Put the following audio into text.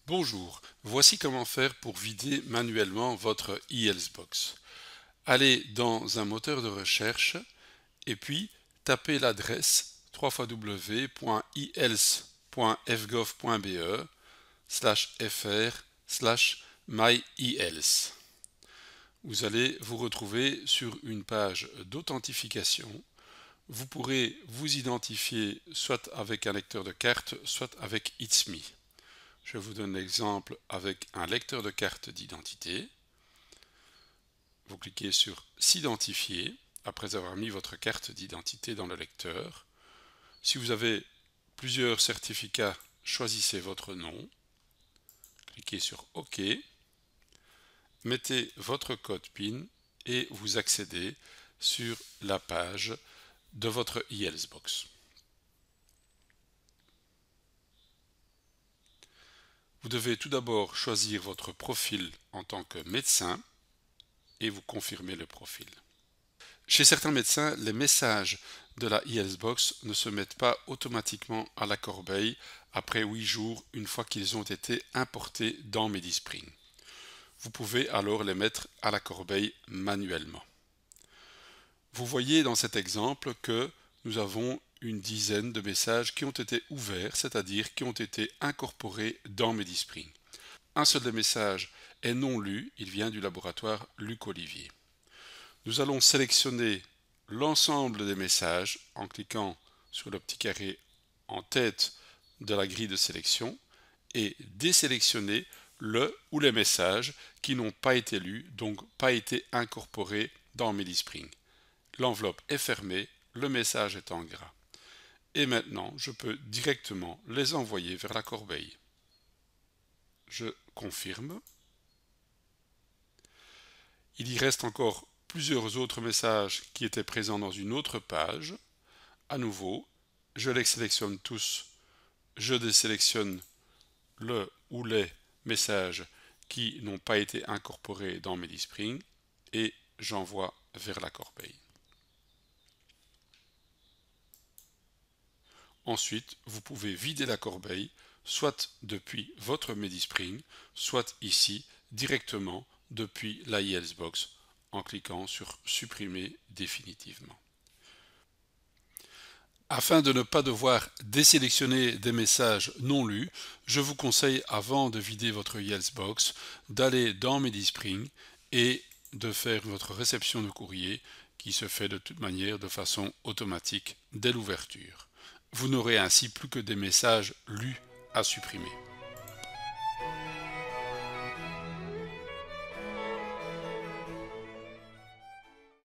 Bonjour, voici comment faire pour vider manuellement votre eHealthBox. Allez dans un moteur de recherche et puis tapez l'adresse www.ihealth.fgov.be/fr/myehealth. Vous allez vous retrouver sur une page d'authentification. Vous pourrez vous identifier soit avec un lecteur de carte, soit avec It's Me. Je vous donne l'exemple avec un lecteur de carte d'identité. Vous cliquez sur s'identifier après avoir mis votre carte d'identité dans le lecteur. Si vous avez plusieurs certificats, choisissez votre nom. Cliquez sur OK. Mettez votre code PIN et vous accédez sur la page de votre eHealthBox. Vous devez tout d'abord choisir votre profil en tant que médecin et vous confirmez le profil. Chez certains médecins, les messages de la eHealthBox ne se mettent pas automatiquement à la corbeille après 8 jours une fois qu'ils ont été importés dans Medispring. Vous pouvez alors les mettre à la corbeille manuellement. Vous voyez dans cet exemple que nous avons une dizaine de messages qui ont été ouverts, c'est-à-dire qui ont été incorporés dans Medispring. Un seul des messages est non lu, il vient du laboratoire Luc Olivier. Nous allons sélectionner l'ensemble des messages en cliquant sur le petit carré en tête de la grille de sélection et désélectionner le ou les messages qui n'ont pas été lus, donc pas été incorporés dans Medispring. L'enveloppe est fermée, le message est en gras. Et maintenant, je peux directement les envoyer vers la corbeille. Je confirme. Il y reste encore plusieurs autres messages qui étaient présents dans une autre page. À nouveau, je les sélectionne tous. Je désélectionne le ou les messages qui n'ont pas été incorporés dans Medispring et j'envoie vers la corbeille. Ensuite, vous pouvez vider la corbeille, soit depuis votre Medispring, soit ici directement depuis la eHealthBox en cliquant sur supprimer définitivement. Afin de ne pas devoir désélectionner des messages non lus, je vous conseille avant de vider votre eHealthBox d'aller dans Medispring et de faire votre réception de courrier qui se fait de toute manière de façon automatique dès l'ouverture. Vous n'aurez ainsi plus que des messages lus à supprimer.